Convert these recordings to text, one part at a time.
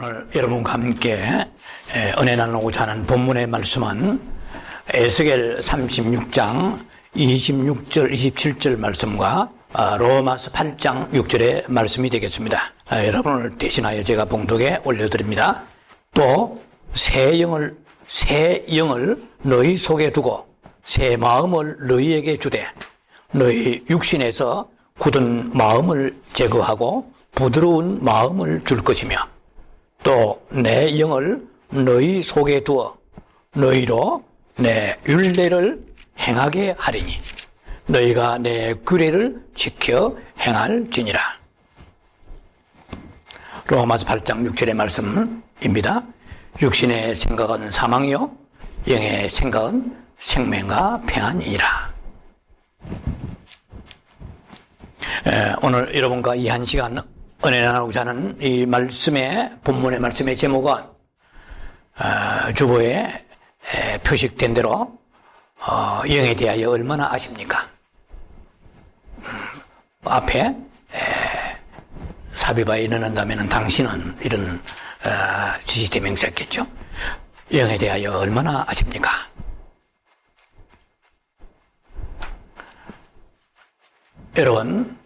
오늘 여러분과 함께 은혜 나누고자 하는 본문의 말씀은 에스겔 36장 26절 27절 말씀과 로마서 8장 6절의 말씀이 되겠습니다. 여러분을 대신하여 제가 봉독에 올려드립니다. 또 새 영을 너희 속에 두고 새 마음을 너희에게 주되 너희 육신에서 굳은 마음을 제거하고 부드러운 마음을 줄 것이며 또 내 영을 너희 속에 두어 너희로 내 율례를 행하게 하리니 너희가 내 규례를 지켜 행할지니라. 로마서 8장 6절의 말씀입니다. 육신의 생각은 사망이요 영의 생각은 생명과 평안이라. 오늘 여러분과 이 한 시간 은혜 나누고자 하는 이 말씀의 본문의 말씀의 제목은 주보에 표식된 대로 영에 대하여 얼마나 아십니까? 앞에 사비바에 이르는다면 당신은 이런 지시대명사였겠죠. 영에 대하여 얼마나 아십니까? 여러분,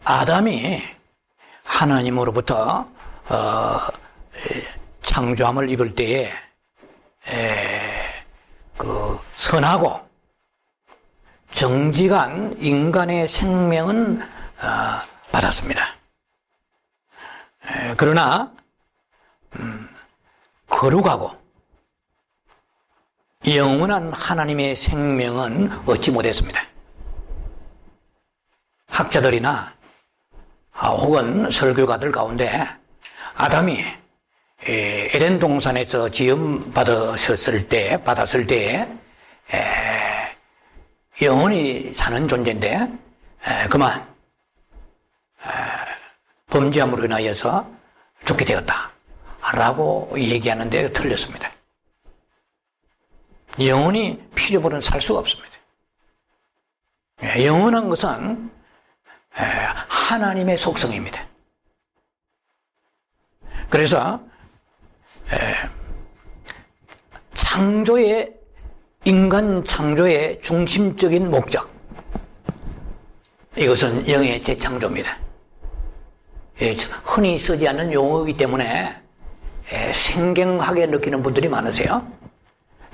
아담이 하나님으로부터 창조함을 입을 때에 그 선하고 정직한 인간의 생명은 받았습니다. 그러나 거룩하고 영원한 하나님의 생명은 얻지 못했습니다. 학자들이나 혹은 설교가들 가운데 아담이 에덴 동산에서 지음 받았을 때 영원히 사는 존재인데 그만 범죄함으로 인하여서 죽게 되었다 라고 얘기하는데 틀렸습니다. 영원히 피조물은 살 수가 없습니다. 영원한 것은 하나님의 속성입니다. 그래서 인간 창조의 중심적인 목적, 이것은 영의 재창조입니다. 흔히 쓰지 않는 용어이기 때문에 생경하게 느끼는 분들이 많으세요.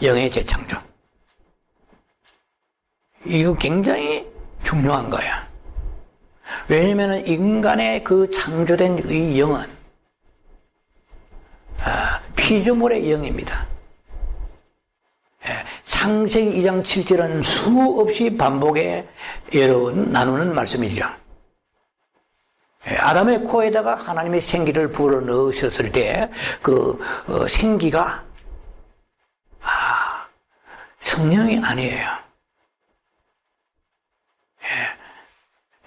영의 재창조. 이거 굉장히 중요한 거야. 왜냐하면 인간의 그 창조된 이 영은 피조물의 영입니다. 창세기 2장 7절은 수없이 반복해 여러분 나누는 말씀이죠. 아담의 코에다가 하나님의 생기를 불어 넣으셨을 때 그 생기가 성령이 아니에요.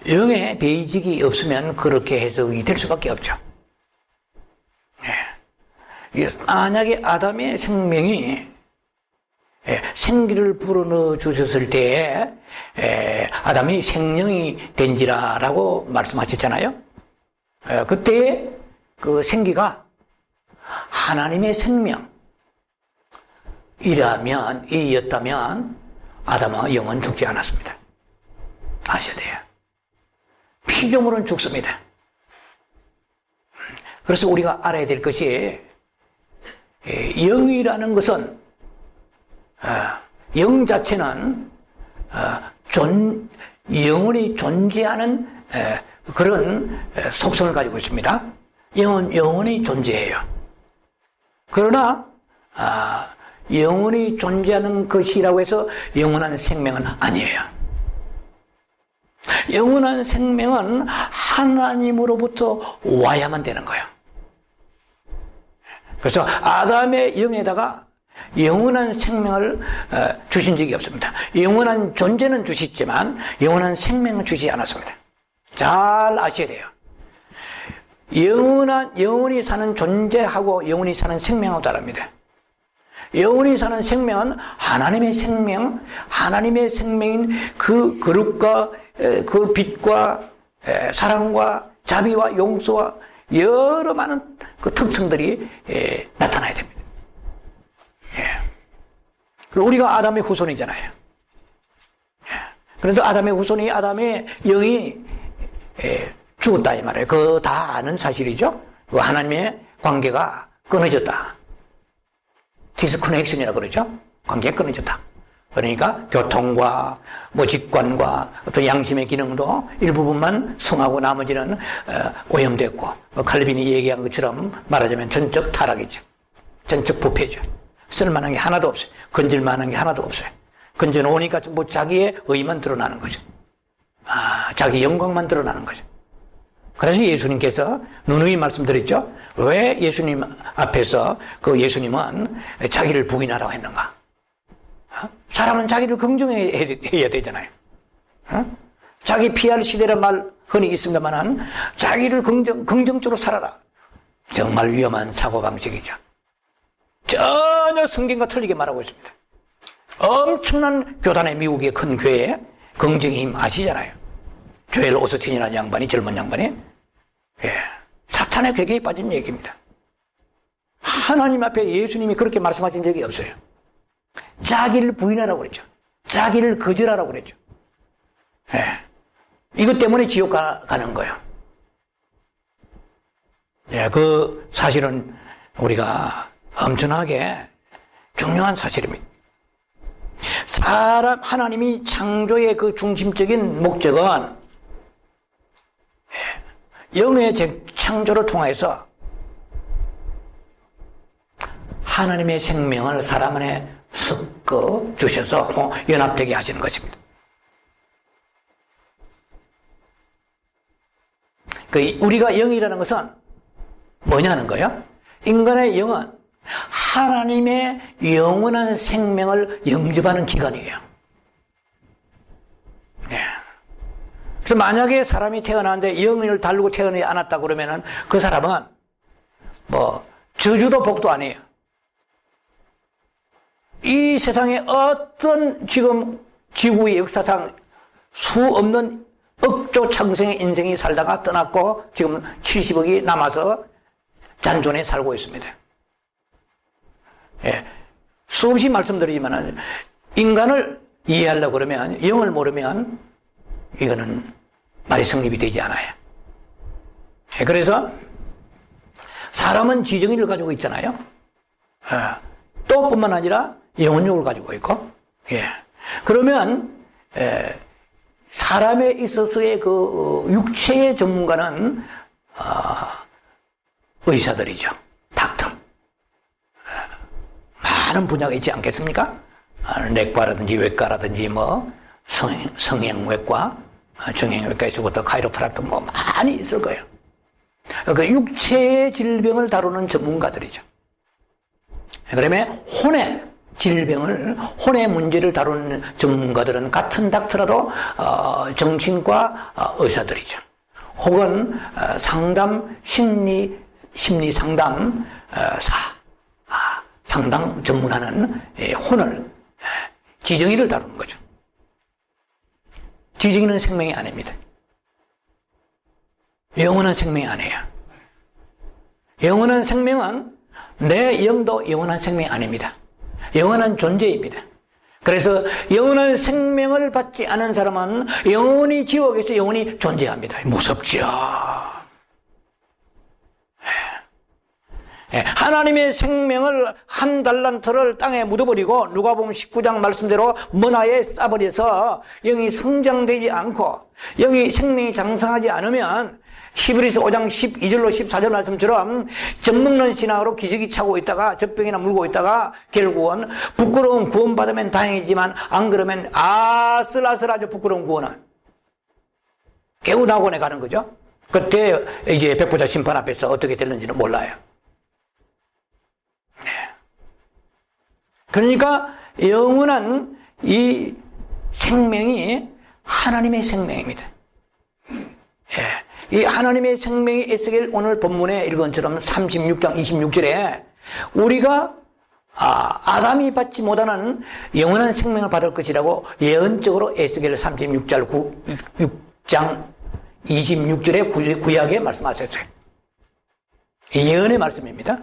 영의 베이직이 없으면 그렇게 해석이 될 수밖에 없죠. 만약에 아담의 생명이 생기를 불어넣어 주셨을 때에 아담이 생명이 된지라라고 말씀하셨잖아요. 그때 그 생기가 하나님의 생명이었다면 아담의 영은 죽지 않았습니다. 아셔야 돼요. 피조물은 죽습니다. 그래서 우리가 알아야 될 것이 영이라는 것은 영 자체는 영원히 존재하는 그런 속성을 가지고 있습니다. 영은 영원히 존재해요. 그러나 영원히 존재하는 것이라고 해서 영원한 생명은 아니에요. 영원한 생명은 하나님으로부터 와야만 되는 거예요. 그래서 아담의 영에다가 영원한 생명을 주신 적이 없습니다. 영원한 존재는 주셨지만 영원한 생명은 주시지 않았습니다. 잘 아셔야 돼요. 영원히 사는 존재하고 영원히 사는 생명하고 다릅니다. 영원히 사는 생명은 하나님의 생명인 그 거룩과 그 빛과 사랑과 자비와 용서와 여러 많은 그 특성들이 나타나야 됩니다. 그리고 우리가 아담의 후손이잖아요. 그런데 아담의 후손이 아담의 영이 죽었다 이 말이에요. 그거 다 아는 사실이죠. 그 하나님의 관계가 끊어졌다. 디스커넥션이라고 그러죠. 관계가 끊어졌다. 그러니까 교통과 직관과 어떤 양심의 기능도 일부분만 성하고 나머지는 오염됐고, 칼빈이 얘기한 것처럼 말하자면 전적 타락이죠. 전적 부패죠. 쓸만한 게 하나도 없어요. 건질만한 게 하나도 없어요. 건져놓으니까 자기의 의만 드러나는 거죠. 자기 영광만 드러나는 거죠. 그래서 예수님께서 누누이 말씀드렸죠. 왜 예수님 앞에서 그 예수님은 자기를 부인하라고 했는가? 사람은 자기를 긍정해야 되잖아요. 자기 피할 시대란 말 흔히 있습니다만 자기를 긍정적으로 살아라. 정말 위험한 사고방식이죠. 전혀 성경과 틀리게 말하고 있습니다. 엄청난 교단의 미국의 큰 교회에 긍정의 힘 아시잖아요. 조엘 오스틴이라는 양반이, 젊은 양반이 사탄의 괴계에 빠진 얘기입니다. 하나님 앞에 예수님이 그렇게 말씀하신 적이 없어요. 자기를 부인하라고 그랬죠. 자기를 거절하라고 그랬죠. 이것 때문에 지옥 가는 거예요. 그 사실은 우리가 엄청나게 중요한 사실입니다. 하나님이 창조의 그 중심적인 목적은 영의 창조를 통해서 하나님의 생명을 사람 안에 섞어 주셔서 연합되게 하시는 것입니다. 우리가 영이라는 것은 뭐냐는 거예요? 인간의 영은 하나님의 영원한 생명을 영접하는 기관이에요. 그래서 만약에 사람이 태어나는데 영을 다루고 태어나지 않았다 그러면은 그 사람은 저주도 복도 아니에요. 이 세상에 어떤 지금 지구의 역사상 수 없는 억조 창생의 인생이 살다가 떠났고 지금 70억이 남아서 잔존에 살고 있습니다. 수없이 말씀드리지만 인간을 이해하려고 그러면 영을 모르면 이거는 말이 성립이 되지 않아요. 그래서 사람은 지정의를 가지고 있잖아요. 또 뿐만 아니라 영혼력을 가지고 있고, 그러면 사람에 있어서의 그 육체의 전문가는 의사들이죠. 닥터. 많은 분야가 있지 않겠습니까? 내과라든지 외과라든지 성형외과, 정형외과에서부터 카이로프락토 많이 있을 거예요. 그 육체의 질병을 다루는 전문가들이죠. 그러면 혼의 질병을, 혼의 문제를 다루는 전문가들은 같은 닥터라도 정신과 의사들이죠. 혹은 심리 상담 상담 전문하는 혼을, 지정의를 다루는 거죠. 지정의는 생명이 아닙니다. 영원한 생명이 아니에요. 영원한 생명은 내 영도 영원한 생명이 아닙니다. 영원한 존재입니다. 그래서 영원한 생명을 받지 않은 사람은 영원히 지옥에서 영원히 존재합니다. 무섭죠. 하나님의 생명을 한 달란트를 땅에 묻어버리고 누가복음 19장 말씀대로 문화에 싸버려서 영이 성장되지 않고 영이 생명이 장성하지 않으면 히브리서 5장 12절로 14절 말씀처럼 젖먹는 신앙으로 기저귀 차고 있다가 젖병이나 물고 있다가 결국은 부끄러운 구원 받으면 다행이지만 안 그러면 아슬아슬하죠. 부끄러운 구원은 개운학원에 가는 거죠. 그때 이제 백보자 심판 앞에서 어떻게 될는지는 몰라요. 그러니까 영원한 이 생명이 하나님의 생명입니다. 이 하나님의 생명이 에스겔 오늘 본문에 읽은 것처럼 36장 26절에 우리가 아담이 받지 못하는 영원한 생명을 받을 것이라고 예언적으로 에스겔 36장 26절에 구약에 말씀하셨어요. 예언의 말씀입니다.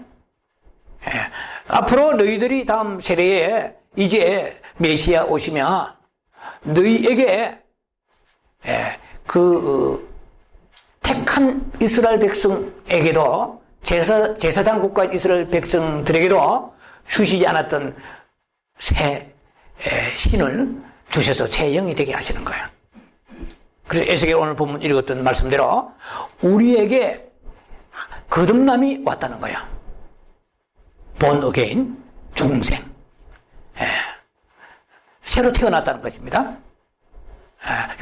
앞으로 너희들이 다음 세대에 이제 메시아 오시면 너희에게 그 택한 이스라엘 백성에게도 제사장 국가 이스라엘 백성들에게도 주시지 않았던 새 신을 주셔서 새 영이 되게 하시는 거예요. 그래서 에스겔 오늘 본문 읽었던 말씀대로 우리에게 거듭남이 왔다는 거예요. born again, 중생. 새로 태어났다는 것입니다.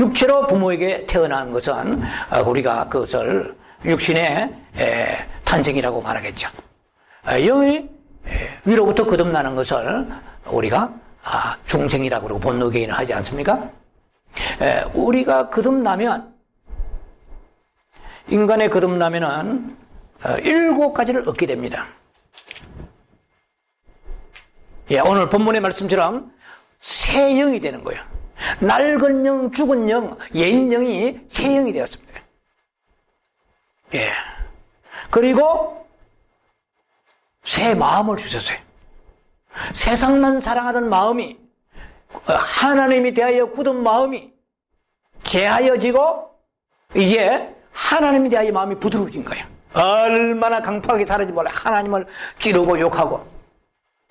육체로 부모에게 태어난 것은 우리가 그것을 육신의 탄생이라고 말하겠죠. 영이 위로부터 거듭나는 것을 우리가 중생이라고 그러고 born again을 하지 않습니까? 우리가 거듭나면, 인간의 거듭나면은 7가지를 얻게 됩니다. 오늘 본문의 말씀처럼 새 영이 되는 거예요. 낡은 영, 죽은 영, 옛 영이 새 영이 되었습니다. 그리고 새 마음을 주셨어요. 세상만 사랑하는 마음이, 하나님에 대하여 굳은 마음이 제하여지고 이제 하나님에 대하여 마음이 부드러워진 거예요. 얼마나 강팍하게 살았지 몰라. 하나님을 찌르고 욕하고.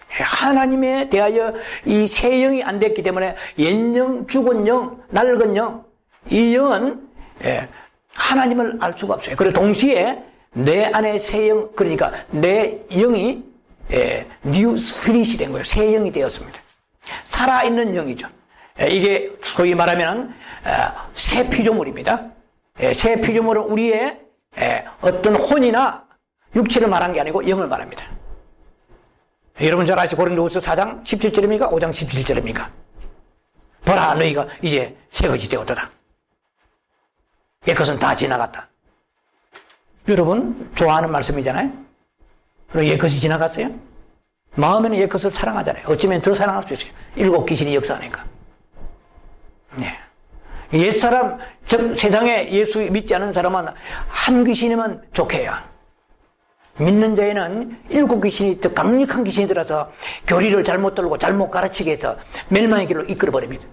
하나님에 대하여 이 새 영이 안 됐기 때문에 옛 영, 죽은 영, 낡은 영, 이 영은 하나님을 알 수가 없어요. 그리고 동시에 내 안에 새 영, 그러니까 내 영이 뉴 스피릿이 된 거예요. 새 영이 되었습니다. 살아있는 영이죠. 이게 소위 말하면 새 피조물입니다. 새 피조물은 우리의 어떤 혼이나 육체를 말한 게 아니고 영을 말합니다. 여러분 잘 아시고 고린도후서 4장 17절입니까? 5장 17절입니까? 보라 너희가 이제 새것이 되었도다. 옛것은 다 지나갔다. 여러분 좋아하는 말씀이잖아요. 그리고 옛것이 지나갔어요? 마음에는 옛것을 사랑하잖아요. 어쩌면 더 사랑할 수 있어요. 7 귀신이 역사하니까. 옛사람, 즉 세상에 예수 믿지 않은 사람은 한 귀신이면 좋게요. 믿는 자에는 7 귀신이 더 강력한 귀신이 들어서 교리를 잘못 들고 잘못 가르치게 해서 멸망의 길로 이끌어버립니다.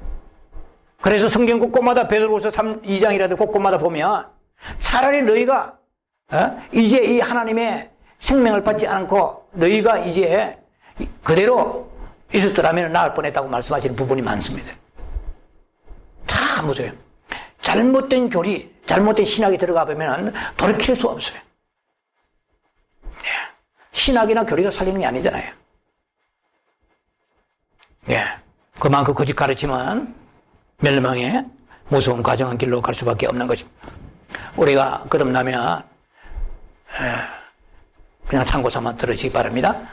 그래서 성경 곳곳마다 베드로후서 2장이라도 곳곳마다 보면 차라리 너희가 이제 이 하나님의 생명을 받지 않고 너희가 이제 그대로 있었더라면 나을 뻔했다고 말씀하시는 부분이 많습니다. 참 무서워요. 잘못된 교리, 잘못된 신학이 들어가 보면 돌이킬 수 없어요. 신학이나 교리가 살리는 게 아니잖아요. 그만큼 거짓 가르침은 멸망의 무서운 과정한 길로 갈 수밖에 없는 것입니다. 우리가 거듭나면 그냥 참고삼아 들으시기 바랍니다.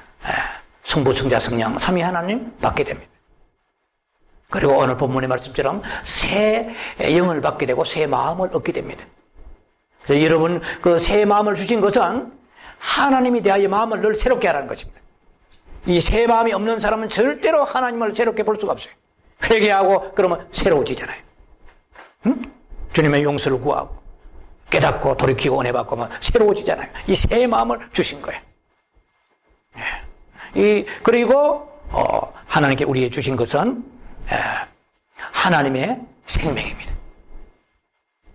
성부, 성자, 성령, 삼위 하나님 받게 됩니다. 그리고 오늘 본문의 말씀처럼 새 영을 받게 되고 새 마음을 얻게 됩니다. 그래서 여러분 그 새 마음을 주신 것은 하나님에 대하여 마음을 늘 새롭게 하라는 것입니다. 이 새 마음이 없는 사람은 절대로 하나님을 새롭게 볼 수가 없어요. 회개하고 그러면 새로워지잖아요. 주님의 용서를 구하고 깨닫고 돌이키고 은혜 받고 새로워지잖아요. 이 새 마음을 주신 거예요. 그리고 하나님께 우리에게 주신 것은 하나님의 생명입니다.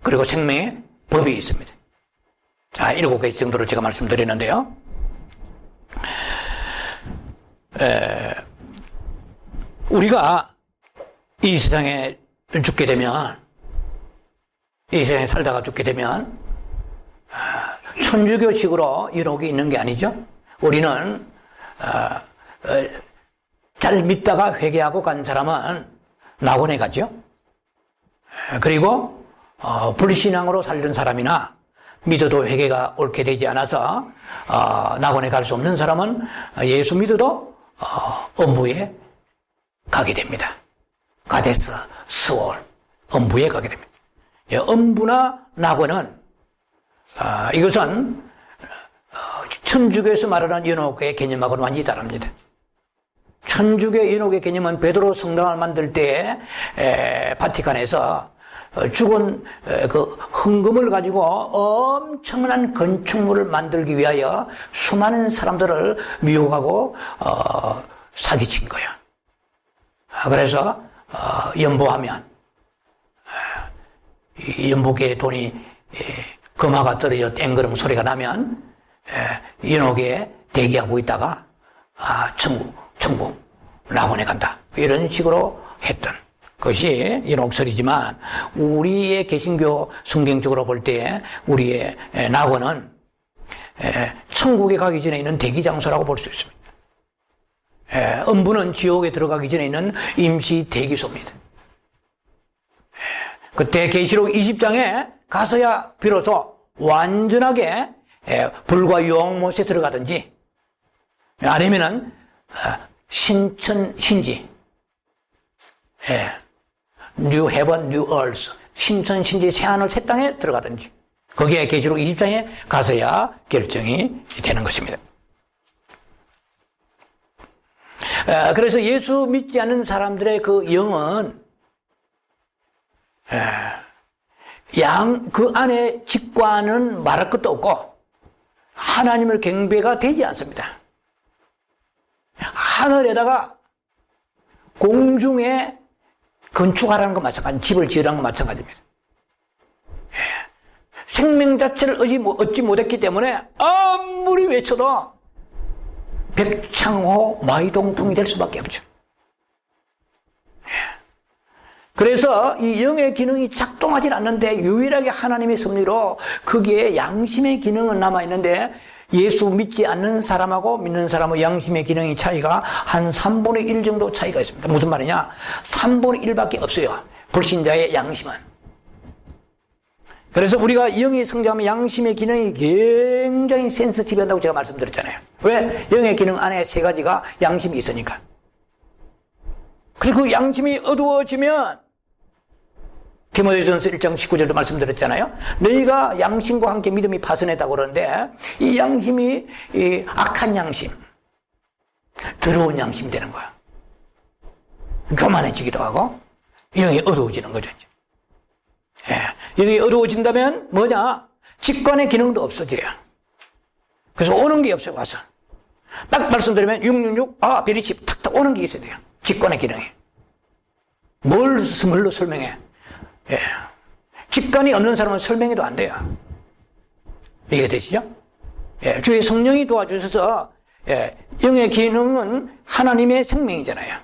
그리고 생명의 법이 있습니다. 자, 7가지 정도를 제가 말씀드리는데요. 우리가 이 세상에 죽게 되면, 이 세상에 살다가 죽게 되면, 천주교식으로 유혹이 있는 게 아니죠. 우리는, 잘 믿다가 회개하고 간 사람은 낙원에 가죠. 그리고, 불신앙으로 살던 사람이나, 믿어도 회개가 옳게 되지 않아서 낙원에 갈 수 없는 사람은 예수 믿어도 엄부에 가게 됩니다. 가데스, 스월, 엄부에 가게 됩니다. 엄부나 낙원은 이것은 천주교에서 말하는 연옥의 개념하고는 완전히 다릅니다. 천주교 연옥의 개념은 베드로 성당을 만들 때 바티칸에서 죽은 그 헌금을 가지고 엄청난 건축물을 만들기 위하여 수많은 사람들을 미혹하고 사기친 거야. 그래서 연보하면 이 연복에 돈이 금화가 떨어져 땡그릉 소리가 나면 연옥에 대기하고 있다가 천국 낙원에 간다, 이런 식으로 했던 것이 연옥설이지만, 우리의 개신교 성경적으로 볼 때 우리의 낙원은 천국에 가기 전에 있는 대기장소라고 볼 수 있습니다. 음부는 지옥에 들어가기 전에 있는 임시 대기소입니다. 그때 계시록 20장에 가서야 비로소 완전하게 불과 유황못에 들어가든지, 아니면은 신천신지, New Heaven, New Earth, 신천신지 새하늘 새 땅에 들어가든지, 거기에 계시록 20장에 가서야 결정이 되는 것입니다. 그래서 예수 믿지 않는 사람들의 그 영은 그 안에 직관은 말할 것도 없고 하나님을 경배가 되지 않습니다. 하늘에다가 공중에 건축하라는 것 마찬가지, 집을 지으라는 것 마찬가지입니다. 생명 자체를 얻지 못했기 때문에 아무리 외쳐도 백창호 마이동풍이 될 수밖에 없죠. 그래서 이 영의 기능이 작동하지 않는데 유일하게 하나님의 섭리로 거기에 양심의 기능은 남아있는데, 예수 믿지 않는 사람하고 믿는 사람의 양심의 기능의 차이가 한 3분의 1 정도 차이가 있습니다. 무슨 말이냐? 3분의 1밖에 없어요, 불신자의 양심은. 그래서 우리가 영이 성장하면 양심의 기능이 굉장히 센시티브하다고 제가 말씀드렸잖아요. 왜? 영의 기능 안에 세 가지가 양심이 있으니까. 그리고 그 양심이 어두워지면, 디모데전서 1장 19절도 말씀드렸잖아요. 너희가 양심과 함께 믿음이 파손했다고 그러는데, 이 양심이 악한 양심, 더러운 양심이 되는 거야. 교만해지기도 하고 영이 어두워지는 거죠. 영이 어두워진다면 뭐냐? 직관의 기능도 없어져요. 그래서 오는 게 없어요. 와서 딱 말씀드리면 666 베리칩 탁탁 오는 게 있어야 돼요. 직관의 기능이. 뭘로 설명해? 직관이 없는 사람은 설명해도 안 돼요. 이게 되시죠? 주의 성령이 도와주셔서, 영의 기능은 하나님의 생명이잖아요.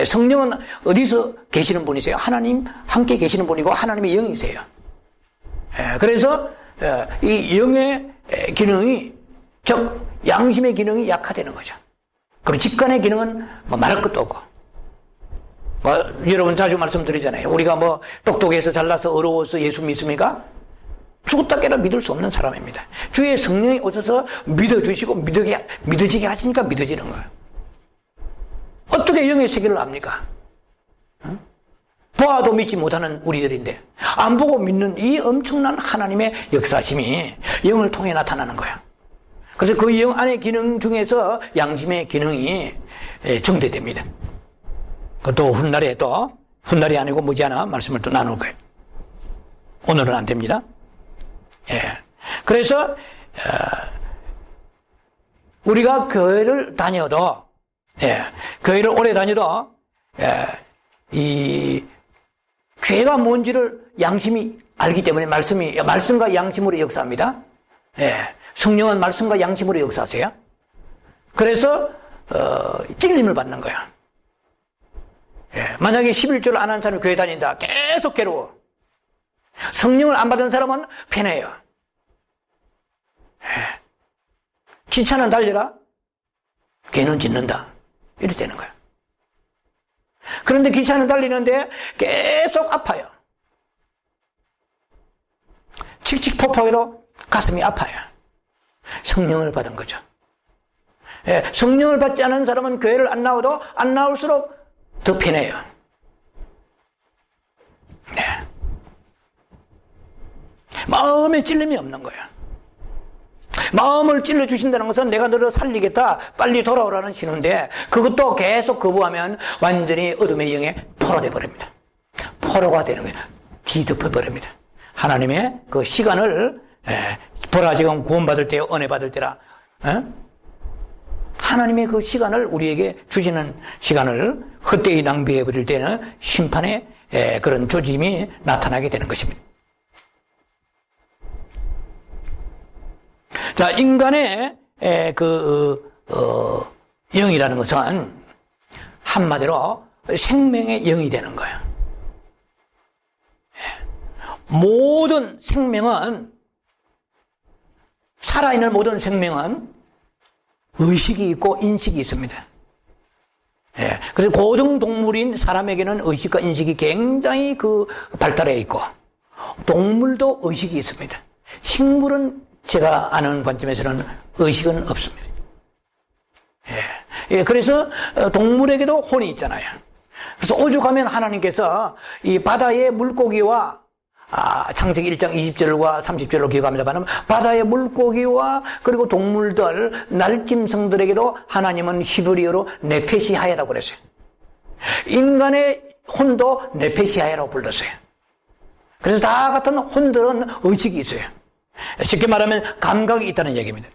성령은 어디서 계시는 분이세요? 하나님 함께 계시는 분이고 하나님의 영이세요. 그래서 이 영의 기능이, 즉 양심의 기능이 약화되는 거죠. 그리고 직관의 기능은 말할 것도 없고, 여러분 자주 말씀드리잖아요. 우리가 똑똑해서 잘나서 어려워서 예수 믿습니까? 죽었다 깨라 믿을 수 없는 사람입니다. 주의 성령이 오셔서 믿어주시고 믿어지게 하시니까 믿어지는 거예요. 어떻게 영의 세계를 압니까? 보아도 믿지 못하는 우리들인데, 안 보고 믿는 이 엄청난 하나님의 역사심이 영을 통해 나타나는 거야. 그래서 그 영 안의 기능 중에서 양심의 기능이 정대됩니다. 또 훗날이 아니고 무지하나 말씀을 또 나눌 거예요. 오늘은 안 됩니다. 그래서 우리가 교회를 다녀도, 교회를 오래 다녀도 이 죄가 뭔지를 양심이 알기 때문에 말씀과 양심으로 역사합니다. 성령은 말씀과 양심으로 역사하세요. 그래서 찔림을 받는 거야. 만약에 11조를 안 한 사람이 교회 다닌다, 계속 괴로워. 성령을 안 받은 사람은 편해요. 기차는 달려라, 개는 짖는다, 이렇게 되는 거야. 그런데 기차는 달리는데 계속 아파요. 칙칙폭폭해도 가슴이 아파요. 성령을 받은 거죠. 성령을 받지 않은 사람은 교회를 안 나와도 안 나올수록 더 편해요. 마음에 찔림이 없는 거야. 마음을 찔러주신다는 것은 내가 너를 살리겠다, 빨리 돌아오라는 신호인데, 그것도 계속 거부하면 완전히 어둠의 영에 포로돼 버립니다. 포로가 되는 거야. 뒤덮어버립니다. 하나님의 그 시간을, 보라, 지금 구원받을 때, 은혜 받을 때라, 하나님의 그 시간을 우리에게 주시는 시간을 헛되이 낭비해버릴 때는 심판의 그런 조짐이 나타나게 되는 것입니다. 자, 인간의 영이라는 것은 한마디로 생명의 영이 되는 거예요. 모든 생명은, 살아있는 모든 생명은 의식이 있고 인식이 있습니다. 그래서 고등동물인 사람에게는 의식과 인식이 굉장히 발달해 있고, 동물도 의식이 있습니다. 식물은 제가 아는 관점에서는 의식은 없습니다. 그래서 동물에게도 혼이 있잖아요. 그래서 오죽하면 하나님께서 이 바다의 물고기와, 창세기 1장 20절과 30절로 기억합니다만, 바다의 물고기와 그리고 동물들, 날짐승들에게도 하나님은 히브리어로 네페시하야라고 그랬어요. 인간의 혼도 네페시하야라고 불렀어요. 그래서 다 같은 혼들은 의식이 있어요. 쉽게 말하면 감각이 있다는 얘기입니다.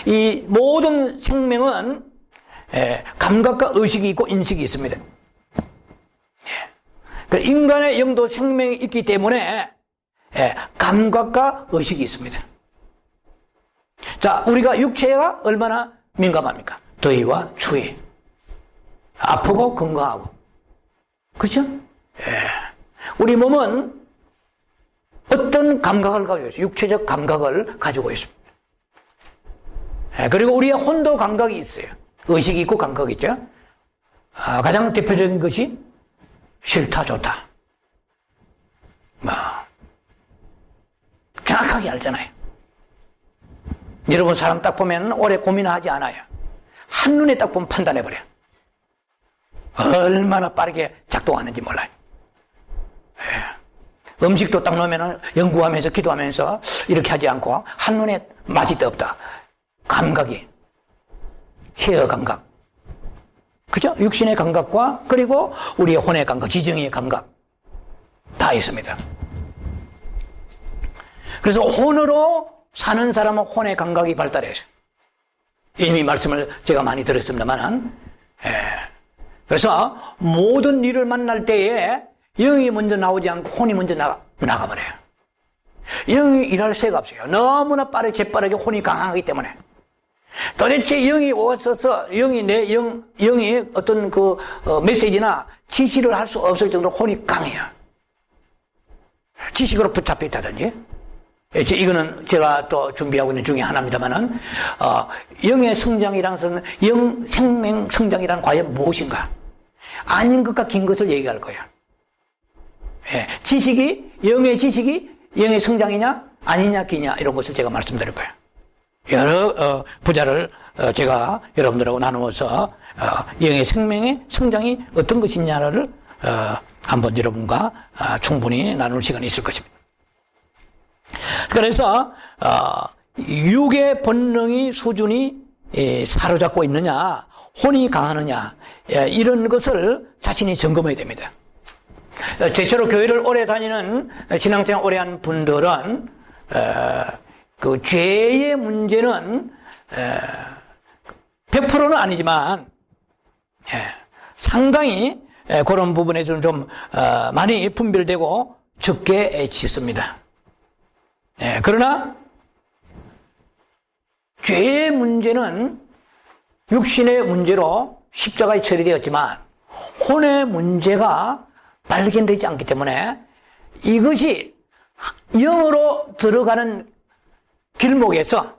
이 모든 생명은 감각과 의식이 있고 인식이 있습니다. 인간의 영도 생명이 있기 때문에 감각과 의식이 있습니다. 자, 우리가 육체가 얼마나 민감합니까? 더위와 추위, 아프고 건강하고, 그렇죠? 우리 몸은 어떤 감각을 가지고 있어요? 육체적 감각을 가지고 있습니다. 그리고 우리의 혼도 감각이 있어요. 의식이 있고 감각이 있죠. 가장 대표적인 것이 싫다, 좋다. 정확하게 알잖아요. 여러분, 사람 딱 보면 오래 고민하지 않아요. 한눈에 딱 보면 판단해버려요. 얼마나 빠르게 작동하는지 몰라요. 음식도 딱 넣으면 연구하면서 기도하면서 이렇게 하지 않고 한눈에 맛이 없다. 감각이, 헤어 감각, 그죠? 육신의 감각과 그리고 우리의 혼의 감각, 지정의 감각 다 있습니다. 그래서 혼으로 사는 사람은 혼의 감각이 발달해서, 이미 말씀을 제가 많이 들었습니다만, 그래서 모든 일을 만날 때에 영이 먼저 나오지 않고 혼이 먼저 나가버려요. 영이 일할 새가 없어요. 너무나 재빠르게 혼이 강하기 때문에. 도대체 영이 왔어서 영이 어떤 메시지나 지시를 할 수 없을 정도로 혼이 강해요. 지식으로 붙잡혀 있다든지. 이거는 제가 또 준비하고 있는 중에 하나입니다만은, 영의 성장이란 것은, 생명 성장이란 과연 무엇인가? 아닌 것과 긴 것을 얘기할 거예요. 영의 지식이 영의 성장이냐, 아니냐, 기냐, 이런 것을 제가 말씀드릴 거예요. 여러 부자를 제가 여러분들하고 나누어서 영의 생명의 성장이 어떤 것이냐를 한번 여러분과 충분히 나눌 시간이 있을 것입니다. 그래서 육의 본능이 수준이 사로잡고 있느냐, 혼이 강하느냐, 이런 것을 자신이 점검해야 됩니다. 대체로 교회를 오래 다니는, 신앙생활 오래 한 분들은 그 죄의 문제는 100%는 아니지만 상당히 그런 부분에서는 좀 많이 분별되고 적게 짓습니다. 그러나 죄의 문제는 육신의 문제로 십자가에 처리되었지만 혼의 문제가 발견되지 않기 때문에 이것이 영으로 들어가는 길목에서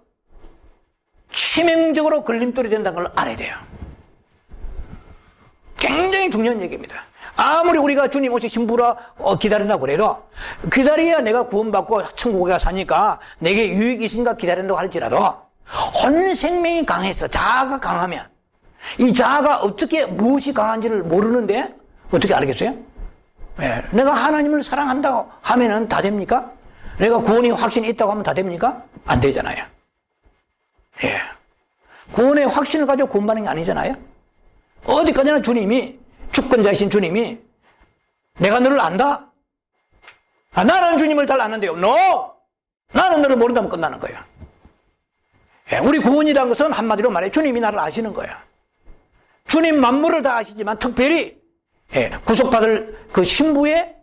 치명적으로 걸림돌이 된다는 걸 알아야 돼요. 굉장히 중요한 얘기입니다. 아무리 우리가 주님 오실 신부라 기다린다고 그래도, 기다려야 내가 구원받고 천국에 사니까 내게 유익이 있으니까 기다린다고 할지라도, 혼 생명이 강해서, 자아가 강하면, 이 자아가 무엇이 강한지를 모르는데 어떻게 알겠어요? 내가 하나님을 사랑한다고 하면은 다 됩니까? 내가 구원이 확신이 있다고 하면 다 됩니까? 안 되잖아요. 구원의 확신을 가지고 구원받는 게 아니잖아요. 어디까지나 주님이, 주권자이신 주님이 내가 너를 안다? 나는 주님을 잘 아는데요. No! 나는 너를 모른다면 끝나는 거야. 우리 구원이라는 것은 한마디로 말해 주님이 나를 아시는 거야. 주님 만물을 다 아시지만 특별히 구속받을 그 신부에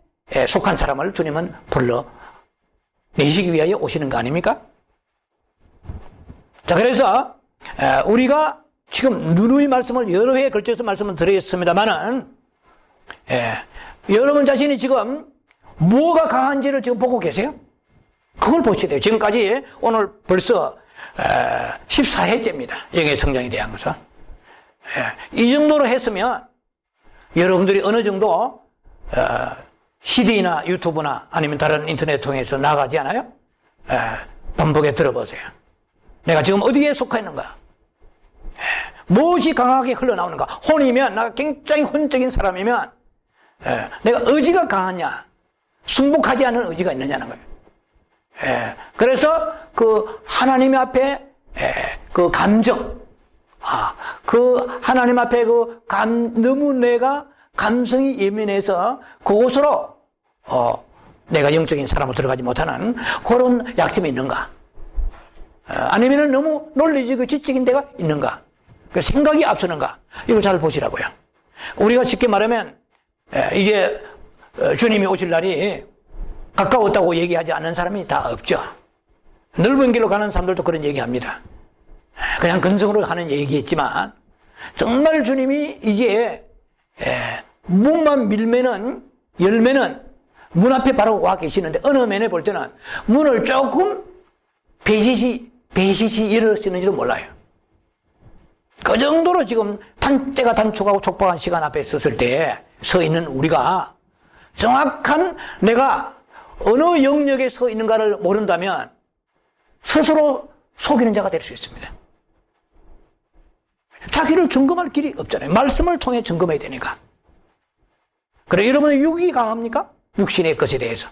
속한 사람을 주님은 불러내시기 위하여 오시는 거 아닙니까? 자, 그래서 우리가 지금 누누이 말씀을 여러 회에 걸쳐서 말씀을 드렸습니다만은 여러분 자신이 지금 뭐가 강한지를 지금 보고 계세요? 그걸 보셔야 돼요. 지금까지 오늘 벌써 14회째입니다. 영의 성장에 대한 것은. 이 정도로 했으면 여러분들이 어느 정도 CD나 유튜브나 아니면 다른 인터넷 통해서 나가지 않아요? 반복에 들어보세요. 내가 지금 어디에 속해 있는가? 무엇이 강하게 흘러나오는가? 혼이면, 내가 굉장히 혼적인 사람이면 내가 의지가 강하냐? 순복하지 않은 의지가 있느냐는 거예요. 그래서 그 하나님 앞에 그 감정, 그 하나님 앞에 너무 내가 감성이 예민해서 그곳으로 내가 영적인 사람으로 들어가지 못하는 그런 약점이 있는가? 아니면은 너무 논리적이고 지적인 데가 있는가? 그 생각이 앞서는가? 이걸 잘 보시라고요. 우리가 쉽게 말하면 이제 주님이 오실 날이 가까웠다고 얘기하지 않는 사람이 다 없죠. 넓은 길로 가는 사람들도 그런 얘기합니다. 그냥 근성으로 하는 얘기겠지만 정말 주님이 이제 문만 밀면은 열면은 문 앞에 바로 와 계시는데 어느 면에 볼 때는 문을 조금 배시시 열어쓰는지도 몰라요. 그 정도로 지금 때가 단축하고 촉박한 시간 앞에 섰을 때 서 있는 우리가 정확한 내가 어느 영역에 서 있는가를 모른다면 스스로 속이는 자가 될 수 있습니다. 자기를 점검할 길이 없잖아요. 말씀을 통해 점검해야 되니까. 그래, 여러분의 육이 강합니까? 육신의 것에 대해서.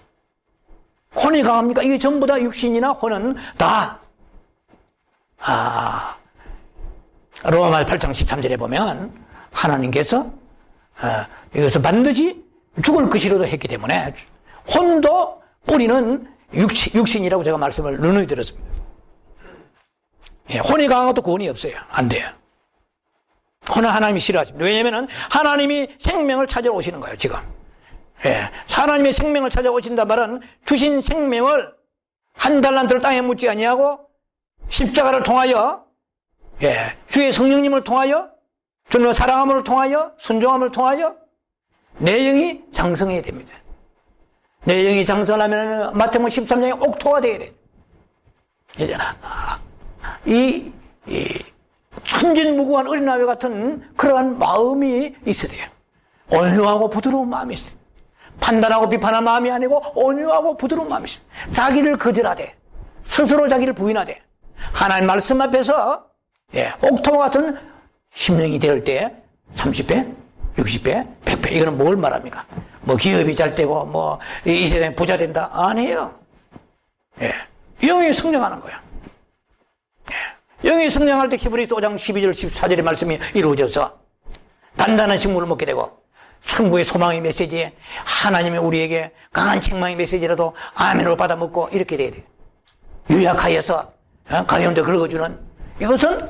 혼이 강합니까? 이게 전부 다 육신이나 혼은 다 로마서 8장 13절에 보면 하나님께서 이것을 반드시 죽을 것이라도 했기 때문에 혼도 뿌리는 육신이라고 제가 말씀을 누누이 드렸습니다. 혼이 강한 것도 구원이 없어요. 안 돼요. 혼은 하나님이 싫어하십니다. 왜냐하면 하나님이 생명을 찾아오시는 거예요, 지금. 하나님의 생명을 찾아오신다 말은 주신 생명을 한 달란트를 땅에 묻지 아니하고 십자가를 통하여 주의 성령님을 통하여 주님의 사랑함을 통하여 순종함을 통하여 내 영이 장성해야 됩니다. 내 영이 장성하면 마태복음 13장에 옥토가 되어야 돼요. 이 천진무구한 어린아이 같은 그러한 마음이 있어야 돼요. 온유하고 부드러운 마음이 있어요. 판단하고 비판한 마음이 아니고 온유하고 부드러운 마음이 있어요. 자기를 거절하되 스스로 자기를 부인하되 하나님 말씀 앞에서 옥토 같은 심령이 될 때 30배, 60배, 100배 이거는 뭘 말합니까? 뭐 기업이 잘 되고 뭐 이 세상에 부자 된다? 아니에요. 영이 성장하는 거야. 영이 성장할 때 히브리서 5장 12절 14절의 말씀이 이루어져서 단단한 식물을 먹게 되고 천국의 소망의 메시지에 하나님이 우리에게 강한 책망의 메시지라도 아멘으로 받아 먹고 이렇게 돼야 돼요. 유약하여서 가운데 긁어주는 이것은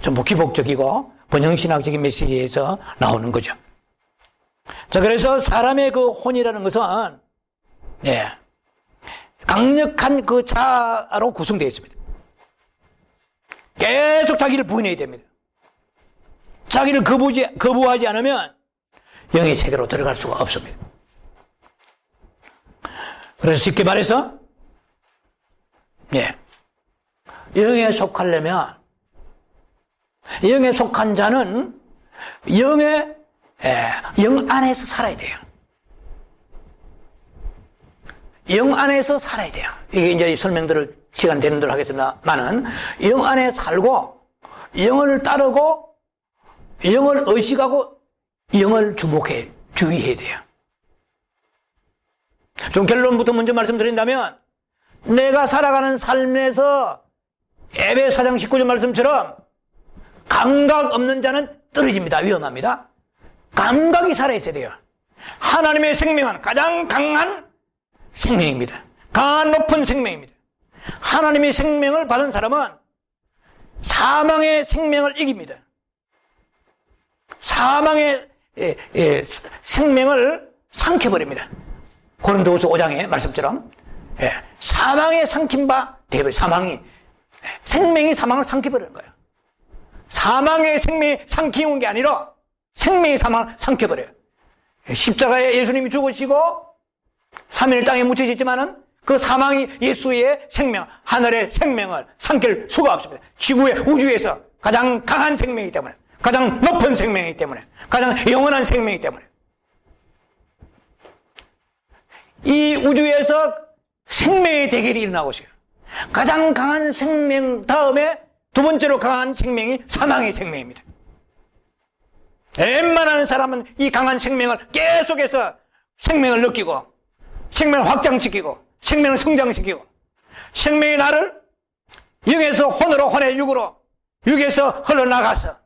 전부 기복적이고 번영신학적인 메시지에서 나오는 거죠. 자, 그래서 사람의 그 혼이라는 것은 강력한 그 자아로 구성되어 있습니다. 계속 자기를 부인해야 됩니다. 자기를 거부하지 않으면 영의 세계로 들어갈 수가 없습니다. 그래서 쉽게 말해서 영에 속하려면 영에 속한 자는 영 안에서 살아야 돼요. 영 안에서 살아야 돼요. 이게 이제 설명들을 시간 되는 대로 하겠습니다만은 영 안에 살고 영을 따르고 영을 의식하고 영을 주의해야 돼요. 좀 결론부터 먼저 말씀드린다면 내가 살아가는 삶에서 에베 4장 19절 말씀처럼 감각 없는 자는 떨어집니다. 위험합니다. 감각이 살아있어야 돼요. 하나님의 생명은 가장 강한 생명입니다. 강한 높은 생명입니다. 하나님의 생명을 받은 사람은 사망의 생명을 이깁니다. 사망의 생명을 삼켜버립니다. 고린도후서 5장의 말씀처럼 사망에 삼킨 바 대별 생명이 사망을 삼켜버리는 거예요. 사망의 생명이 삼키는 게 아니라 생명이 사망을 삼켜버려요. 십자가에 예수님이 죽으시고 3일 땅에 묻히셨지만은 그 사망이 예수의 생명, 하늘의 생명을 삼킬 수가 없습니다. 지구의 우주에서 가장 강한 생명이기 때문에, 가장 높은 생명이기 때문에, 가장 영원한 생명이기 때문에, 이 우주에서 생명의 대결이 일어나고 있어요. 가장 강한 생명 다음에 두 번째로 강한 생명이 사망의 생명입니다. 웬만한 사람은 이 강한 생명을 계속해서 생명을 느끼고, 생명을 확장시키고, 생명을 성장시키고, 생명의 나를 영에서 혼으로, 혼의 육으로, 육에서 흘러나가서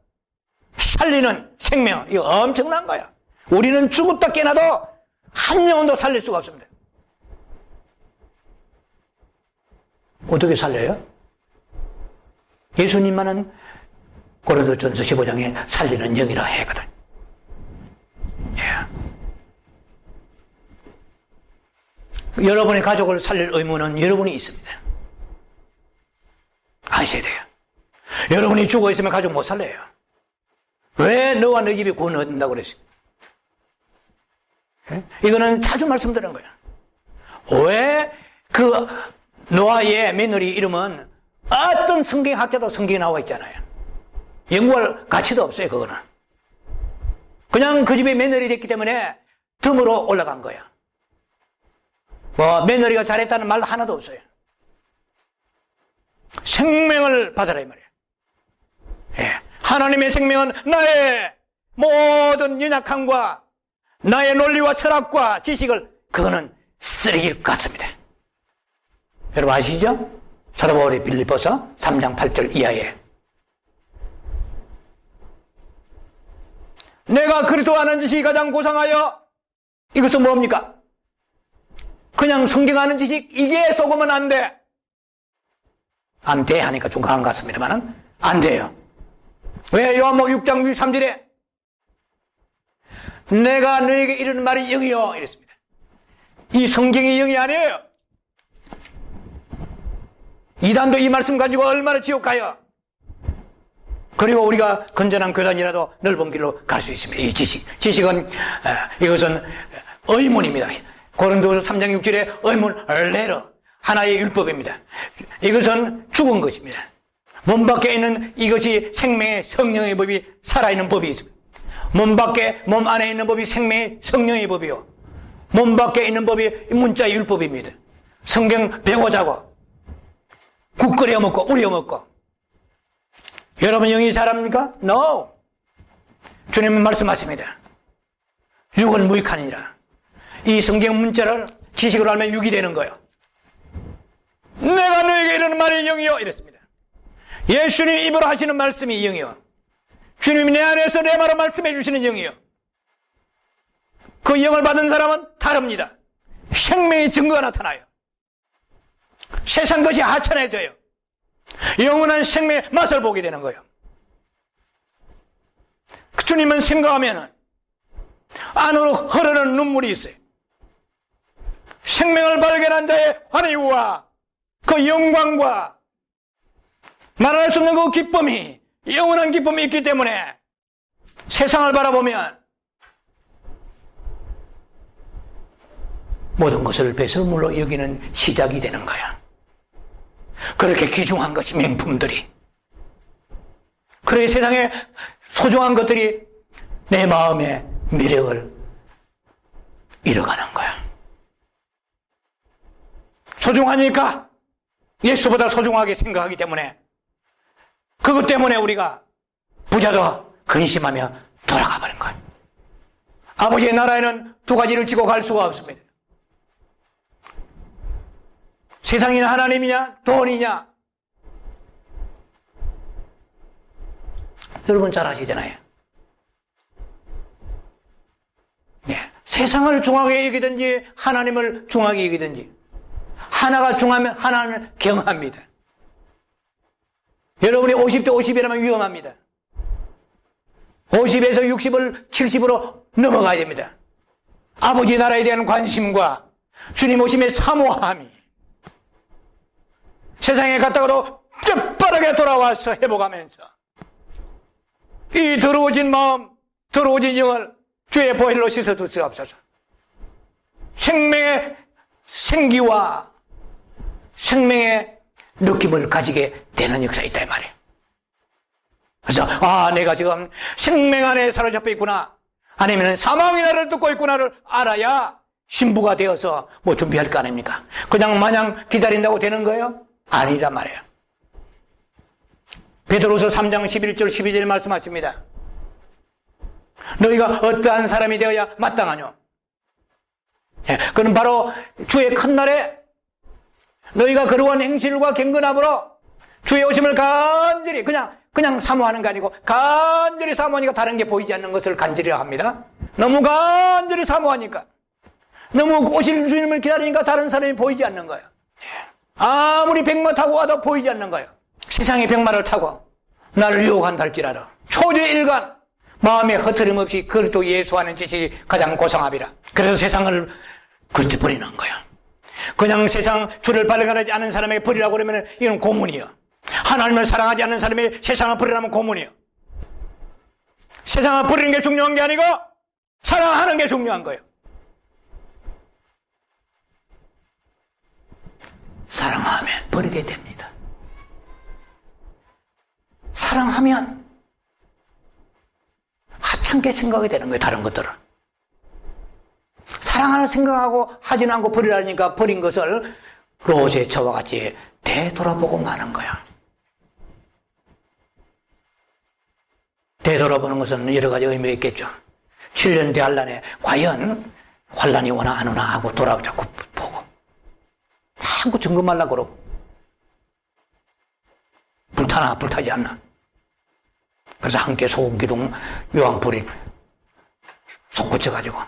살리는 생명, 이거 엄청난 거야. 우리는 죽었다 깨나도 한 영혼도 살릴 수가 없습니다. 어떻게 살려요? 예수님만은 고린도전서 15장에 살리는 영이라 했거든. 여러분의 가족을 살릴 의무는 여러분이 있습니다. 아셔야 돼요. 여러분이 죽어 있으면 가족 못 살려요. 왜 너와 너 집에 구원 얻는다고 그랬어요? 이거는 자주 말씀드린 거예요. 왜 그 노아의 며느리 이름은 어떤 성경학자도 성경에 나와 있잖아요. 연구할 가치도 없어요, 그거는. 그냥 그 집에 며느리 됐기 때문에 덤으로 올라간 거야. 며느리가 잘했다는 말 하나도 없어요. 생명을 받아라, 이 말이에요. 하나님의 생명은 나의 모든 연약함과 나의 논리와 철학과 지식을, 그거는 쓰레기 같습니다. 여러분 아시죠? 사도 바울이 빌립보서 3장 8절 이하에 내가 그리스도 아는 지식이 가장 고상하여, 이것은 뭡니까? 그냥 성경 아는 지식, 이게 속으면 안 돼. 안 돼 하니까 좀 강한 것 같습니다만 안 돼요. 왜? 요한복음 6장 3절에 내가 너에게 이르는 말이 영이요 이랬습니다. 이 성경이 영이 아니에요. 이단도 이 말씀 가지고 얼마나 지옥 가요. 그리고 우리가 건전한 교단이라도 넓은 길로 갈 수 있습니다. 이 지식은 이것은 의문입니다. 고린도서 3장 6절에 의문 레러, 하나의 율법입니다. 이것은 죽은 것입니다. 몸 밖에 있는 이것이 생명의 성령의 법이 살아있는 법이 있습니다. 몸 안에 있는 법이 생명의 성령의 법이요, 몸 밖에 있는 법이 문자의 율법입니다. 성경 배고 자고 국 끓여 먹고 우려 먹고. 여러분 영이 잘합니까? No. 주님은 말씀하십니다. 육은 무익하니라. 이 성경 문자를 지식으로 알면 육이 되는 거예요. 내가 너에게 이르는 말이 영이요 이랬습니다. 예수님 입으로 하시는 말씀이 영이요, 주님이 내 안에서 내 말을 말씀해 주시는 영이요, 그 영을 받은 사람은 다릅니다. 생명의 증거가 나타나요. 세상 것이 하찮아져요. 영원한 생명의 맛을 보게 되는 거예요. 그 주님은 생각하면 안으로 흐르는 눈물이 있어요. 생명을 발견한 자의 환희와 그 영광과 말할 수 없는 그 기쁨이, 영원한 기쁨이 있기 때문에 세상을 바라보면 모든 것을 배설물로 여기는 시작이 되는 거야. 그렇게 귀중한 것이 명품들이, 그렇게 세상에 소중한 것들이 내 마음의 매력을 잃어가는 거야. 소중하니까 예수보다 소중하게 생각하기 때문에, 그것 때문에 우리가 부자도 근심하며 돌아가 버린 거야. 아버지의 나라에는 두 가지를 쥐고 갈 수가 없습니다. 세상이나 하나님이냐 돈이냐. 여러분 잘 아시잖아요. 세상을 중하게 여기든지 하나님을 중하게 여기든지 하나가 중하면 하나는 경합니다. 여러분이 50대 50이라면 위험합니다. 50에서 60을 70으로 넘어가야 됩니다. 아버지 나라에 대한 관심과 주님 오심의 사모함이 세상에 갔다가도 뼈빠르게 돌아와서 회복하면서 이 더러워진 마음, 더러워진 영을 주의 보혈로 씻어 주시옵소서. 생명의 생기와 생명의 느낌을 가지게 되는 역사가 있다 이 말이에요. 그래서 내가 지금 생명 안에 사로잡혀 있구나, 아니면 사망의 나를 듣고 있구나를 알아야 신부가 되어서 뭐 준비할 거 아닙니까? 그냥 마냥 기다린다고 되는 거예요? 아니란 말이에요. 베드로서 3장 11절 12절 말씀하십니다. 너희가 어떠한 사람이 되어야 마땅하뇨? 그는 바로 주의 큰 날에 너희가 그러한 행실과 경건함으로 주의 오심을 간절히 그냥 사모하는 게 아니고 간절히 사모하니까 다른 게 보이지 않는 것을 간절히라 합니다. 너무 간절히 사모하니까, 너무 오실 주님을 기다리니까 다른 사람이 보이지 않는 거예요. 아무리 백마 타고 와도 보이지 않는 거예요. 세상의 백마를 타고 나를 유혹한다 할지라도 초저일관 마음에 허트림 없이 그리스도 예수하는 지식이 가장 고상합이라. 그래서 세상을 그렇게 버리는 거야. 그냥 세상 주를 발견하지 않은 사람에게 버리라고 그러면 이건 고문이요. 하나님을 사랑하지 않는 사람이 세상을 버리라면 고문이요. 세상을 버리는 게 중요한 게 아니고 사랑하는 게 중요한 거예요. 사랑하면 버리게 됩니다. 사랑하면 하찮게 생각이 되는 거예요. 다른 것들은 사랑하는 생각하고 하지는 않고 버리라니까 버린 것을 롯의 저와 같이 되돌아보고 마는 거야. 되돌아보는 것은 여러 가지 의미가 있겠죠. 7년 대환란에 과연 환란이 오나 안 오나 하고 돌아보자고 보고 자꾸 점검하려고 그러고 불타나 불타지 않나. 그래서 함께 소금기둥 요한불이 솟구쳐가지고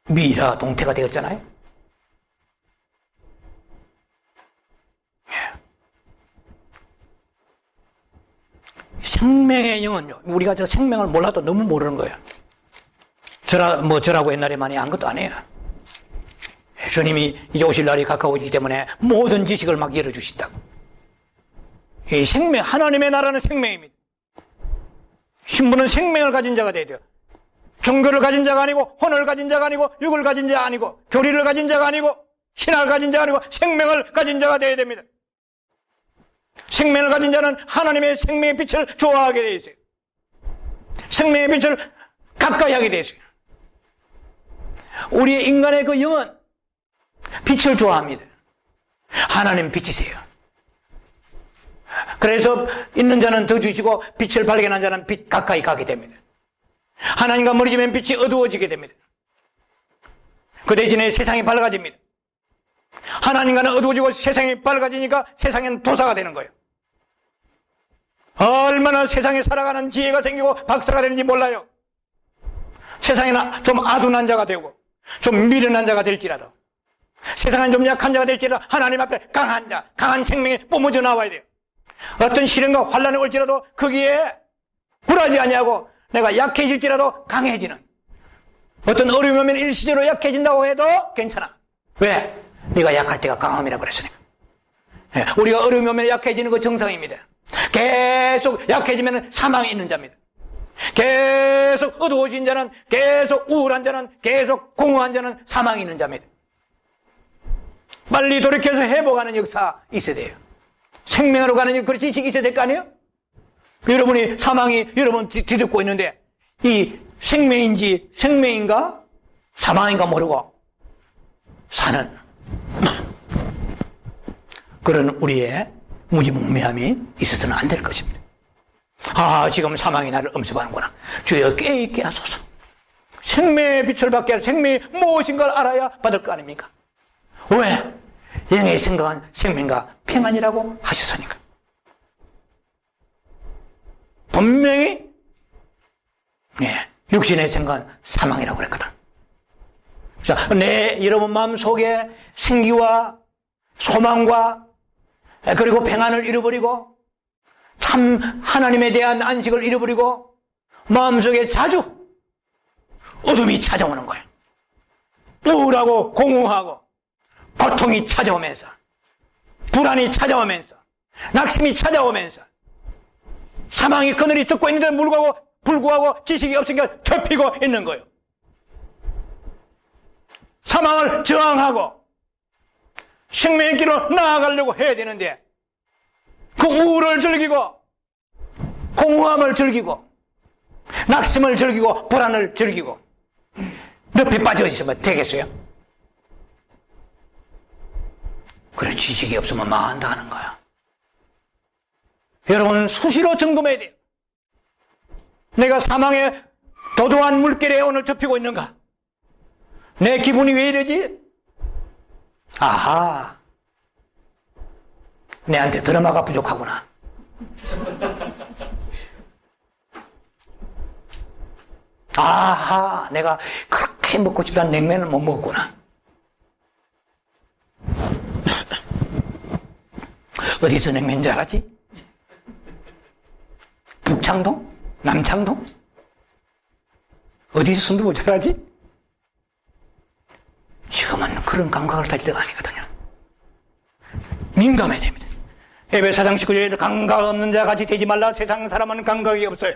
미라 동태가 되었잖아요. 생명의 영은요, 우리가 저 생명을 몰라도 너무 모르는 거예요. 저라고 옛날에 많이 한 것도 아니에요. 주님이 이제 오실 날이 가까워지기 때문에 모든 지식을 막 열어주신다고. 이 생명, 하나님의 나라는 생명입니다. 신부는 생명을 가진 자가 돼야 돼요. 종교를 가진 자가 아니고, 혼을 가진 자가 아니고, 육을 가진 자가 아니고, 교리를 가진 자가 아니고, 신학을 가진 자가 아니고, 생명을 가진 자가 돼야 됩니다. 생명을 가진 자는 하나님의 생명의 빛을 좋아하게 되어 있어요. 생명의 빛을 가까이 하게 되어 있어요. 우리의 인간의 그 영은 빛을 좋아합니다. 하나님 빛이세요. 그래서 있는 자는 더 주시고 빛을 발견한 자는 빛 가까이 가게 됩니다. 하나님과 멀어지면 빛이 어두워지게 됩니다. 그 대신에 세상이 밝아집니다. 하나님과는 어두워지고 세상이 밝아지니까 세상엔 도사가 되는 거예요. 얼마나 세상에 살아가는 지혜가 생기고 박사가 되는지 몰라요. 세상에는 좀 아둔한 자가 되고 좀 미련한 자가 될지라도, 세상엔 좀 약한 자가 될지라도 하나님 앞에 강한 자, 강한 생명이 뿜어져 나와야 돼요. 어떤 시련과 환란이 올지라도 거기에 굴하지 아니하고 내가 약해질지라도 강해지는, 어떤 어려움이 오면 일시적으로 약해진다고 해도 괜찮아. 왜? 네가 약할 때가 강함이라고 그랬으니까. 우리가 어려움이 오면 약해지는 거 정상입니다. 계속 약해지면 사망이 있는 자입니다. 계속 어두워진 자는, 계속 우울한 자는, 계속 공허한 자는 사망이 있는 자입니다. 빨리 돌이켜서 회복하는 역사 있어야 돼요. 생명으로 가는 그런 지식이 있어야 될 거 아니에요? 여러분이 사망이 여러분 뒤덮고 있는데 이 생명인지 생명인가 사망인가 모르고 사는 그런 우리의 무지몽매함이 있어서는 안 될 것입니다. 지금 사망이 나를 엄습하는구나. 주여 깨있게 하소서. 생명의 빛을 받게 할 생명이 무엇인가를 알아야 받을 거 아닙니까? 왜? 영의 생각은 생명과 평안이라고 하셨으니까. 분명히 육신의 생각은 사망이라고 그랬거든. 자, 여러분 마음 속에 생기와 소망과 그리고 평안을 잃어버리고 참 하나님에 대한 안식을 잃어버리고 마음속에 자주 어둠이 찾아오는 거예요. 우울하고 공허하고 고통이 찾아오면서 불안이 찾아오면서 낙심이 찾아오면서 사망이 그늘이 덮고 있는데 불구하고 지식이 없으니까 덮이고 있는 거예요. 사망을 저항하고 생명의 길로 나아가려고 해야 되는데 그 우울을 즐기고 공허함을 즐기고 낙심을 즐기고 불안을 즐기고 늪에 빠져 있으면 되겠어요? 그래, 지식이 없으면 망한다 하는 거야. 여러분 수시로 점검해야 돼요. 내가 사망의 도도한 물결에 오늘 덮이고 있는가? 내 기분이 왜 이러지? 아하, 내한테 드라마가 부족하구나. 아하, 내가 그렇게 먹고 싶다는 냉면을 못 먹었구나. 어디서 냉면 잘하지? 북창동? 남창동? 어디서 순두부 잘하지? 지금은 그런 감각을 달 때가 아니거든요. 민감해야 됩니다. 에베소 4장 19절에 감각 없는 자 같이 되지 말라. 세상 사람은 감각이 없어요.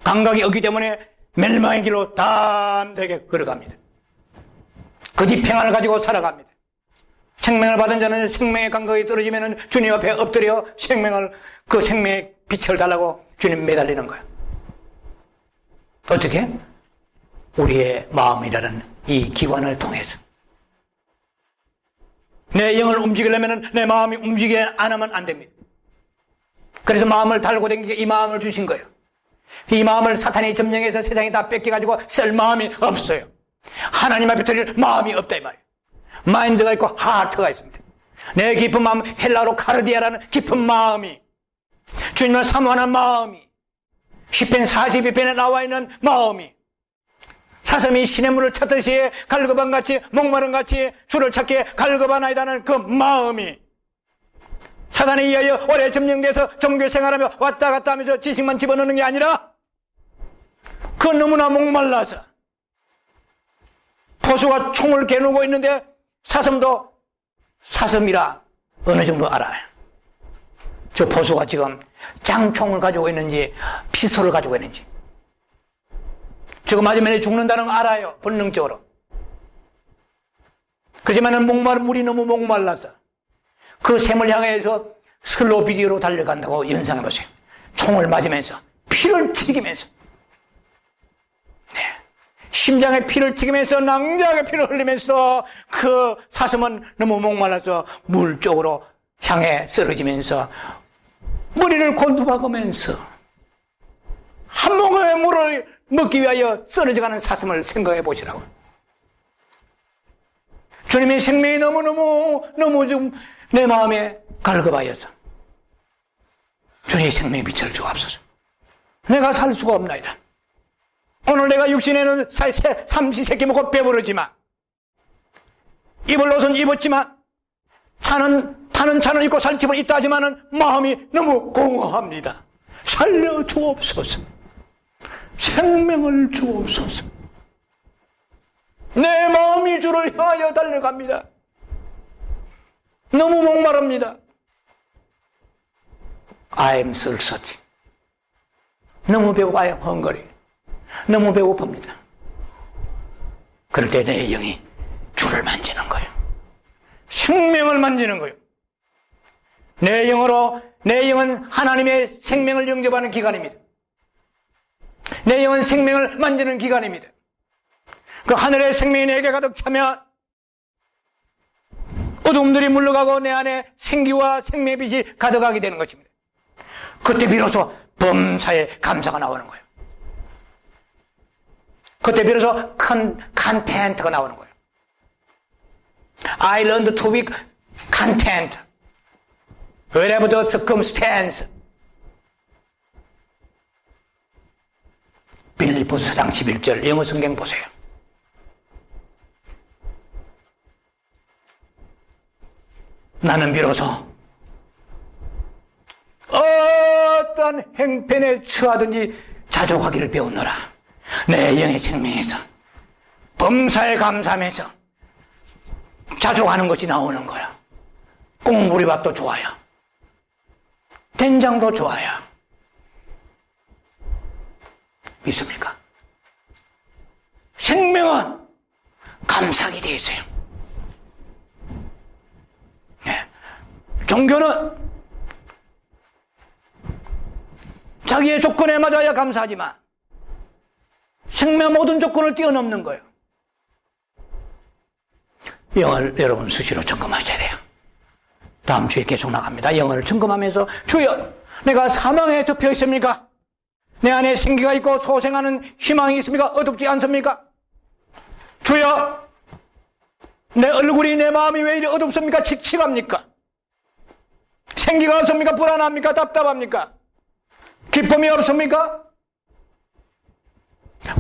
감각이 없기 때문에 멸망의 길로 담대게 걸어갑니다. 거짓 평안을 가지고 살아갑니다. 생명을 받은 자는 생명의 감각이 떨어지면 주님 앞에 엎드려 그 생명의 빛을 달라고 주님 매달리는 거예요. 어떻게? 우리의 마음이라는 이 기관을 통해서. 내 영을 움직이려면 내 마음이 움직이지 않으면 안 됩니다. 그래서 마음을 달고 다니게 이 마음을 주신 거예요. 이 마음을 사탄이 점령해서 세상에 다 뺏겨가지고 쓸 마음이 없어요. 하나님 앞에 드릴 마음이 없다 이 말이에요. 마인드가 있고 하트가 있습니다. 내 깊은 마음, 헬라어로 카르디아라는 깊은 마음이, 주님을 사모하는 마음이, 시편 42편에 나와 있는 마음이, 사슴이 시냇물을 찾듯이 갈급한같이 목마른같이 주를 찾기에 갈급하나이다는 그 마음이, 사단에 의하여 오래 점령돼서 종교생활하며 왔다 갔다 하면서 지식만 집어넣는 게 아니라 그 너무나 목말라서 포수가 총을 겨누고 있는데 사슴도 사슴이라 어느 정도 알아요. 저 포수가 지금 장총을 가지고 있는지 피스톨을 가지고 있는지, 저거 맞으면 죽는다는 거 알아요, 본능적으로. 그렇지만은 물이 너무 목말라서 그 샘을 향해서 슬로우 비디오로 달려간다고 연상해 보세요. 총을 맞으면서 피를 튀기면서, 심장에 피를 튀기면서 낭자하게 피를 흘리면서 그 사슴은 너무 목말라서 물 쪽으로 향해 쓰러지면서 머리를 곤두박으면서 한 모금의 물을 먹기 위하여 쓰러져가는 사슴을 생각해 보시라고. 주님의 생명이 너무 좀 내 마음에 갈급하여서 주님의 생명의 빛을 주옵소서. 내가 살 수가 없나이다. 오늘 내가 육신에는 삼시세끼 먹고 배부르지만, 입을 옷은 입었지만, 타는 차는 입고 살 집은 있다 하지만은 마음이 너무 공허합니다. 살려 주옵소서. 생명을 주옵소서. 내 마음이 주를 향하여 달려갑니다. 너무 목마릅니다. I am thirsty. 너무 배고파. I am hungry. 너무 배고픕니다. 그럴 때 내 영이 주를 만지는 거예요. 생명을 만지는 거예요. 내 영은 하나님의 생명을 영접하는 기관입니다. 내 영은 생명을 만지는 기관입니다. 그 하늘의 생명이 내게 가득 차면 어둠들이 물러가고 내 안에 생기와 생명의 빛이 가득하게 되는 것입니다. 그때 비로소 범사의 감사가 나오는 거예요. 그때 비로소 큰 컨텐트가 나오는 거예요. I learned to be content wherever the circumstance. 빌립보서 4장 11절 영어 성경 보세요. 나는 비로소 어떤 행편에 처하든지 자족하기를 배우노라. 내 영의 생명에서 범사에 감사하면서 자족하는 것이 나오는 거야. 꽁무리밥도 좋아요. 된장도 좋아요. 믿습니까? 생명은 감사하게 되어 있어요. 네. 종교는 자기의 조건에 맞아야 감사하지만 생명 모든 조건을 뛰어넘는 거예요. 영을 여러분 수시로 점검하셔야 돼요. 다음 주에 계속 나갑니다. 영을 점검하면서 주여 내가 사망에 덮여 있습니까? 내 안에 생기가 있고 소생하는 희망이 있습니까? 어둡지 않습니까? 주여 내 얼굴이 내 마음이 왜 이리 어둡습니까? 칙칙합니까? 생기가 없습니까? 불안합니까? 답답합니까? 기쁨이 없습니까?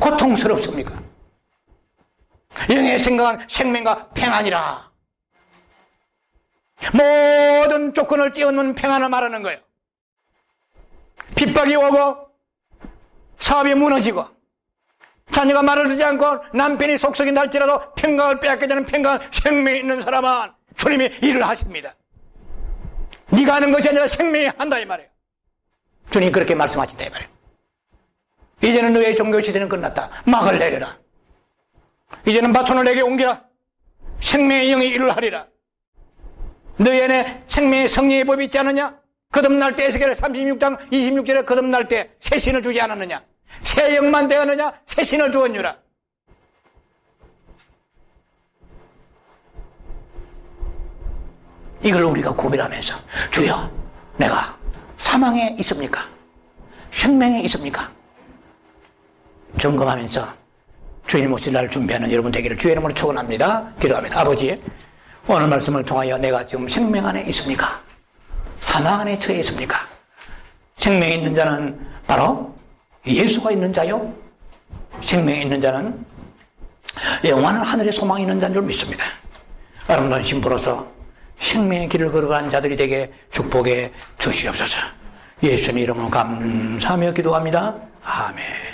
고통스럽습니까? 영의 생각은 생명과 평안이라. 모든 조건을 뛰어넘는 평안을 말하는 거예요. 핍박이 오고 사업이 무너지고 자녀가 말을 듣지 않고 남편이 속썩이 날지라도 평강을 빼앗게 되는 평강, 생명이 있는 사람은 주님이 일을 하십니다. 네가 하는 것이 아니라 생명이 한다 이 말이에요. 주님이 그렇게 말씀하신다 이 말이에요. 이제는 너의 종교 시대는 끝났다. 막을 내려라. 이제는 바톤을 내게 옮기라. 생명의 영이 일을 하리라. 너희 안에 생명의 성령의 법이 있지 않느냐? 거듭날 때 에스겔 36장 26절에 거듭날 때 새 신을 주지 않았느냐? 새 영만 되었느냐? 새 신을 주었느라. 이걸 우리가 구별하면서 주여 내가 사망에 있습니까? 생명에 있습니까? 점검하면서 주님 오실 날 준비하는 여러분 되기를 주의 이름으로 축원합니다. 기도합니다. 아버지 오늘 말씀을 통하여 내가 지금 생명 안에 있습니까? 사망 안에 처해 있습니까? 생명이 있는 자는 바로 예수가 있는 자요. 생명이 있는 자는 영원한 하늘의 소망이 있는 자인 줄 믿습니다. 아름다운 신부로서 생명의 길을 걸어간 자들이 되게 축복해 주시옵소서. 예수님 이름으로 감사하며 기도합니다. 아멘.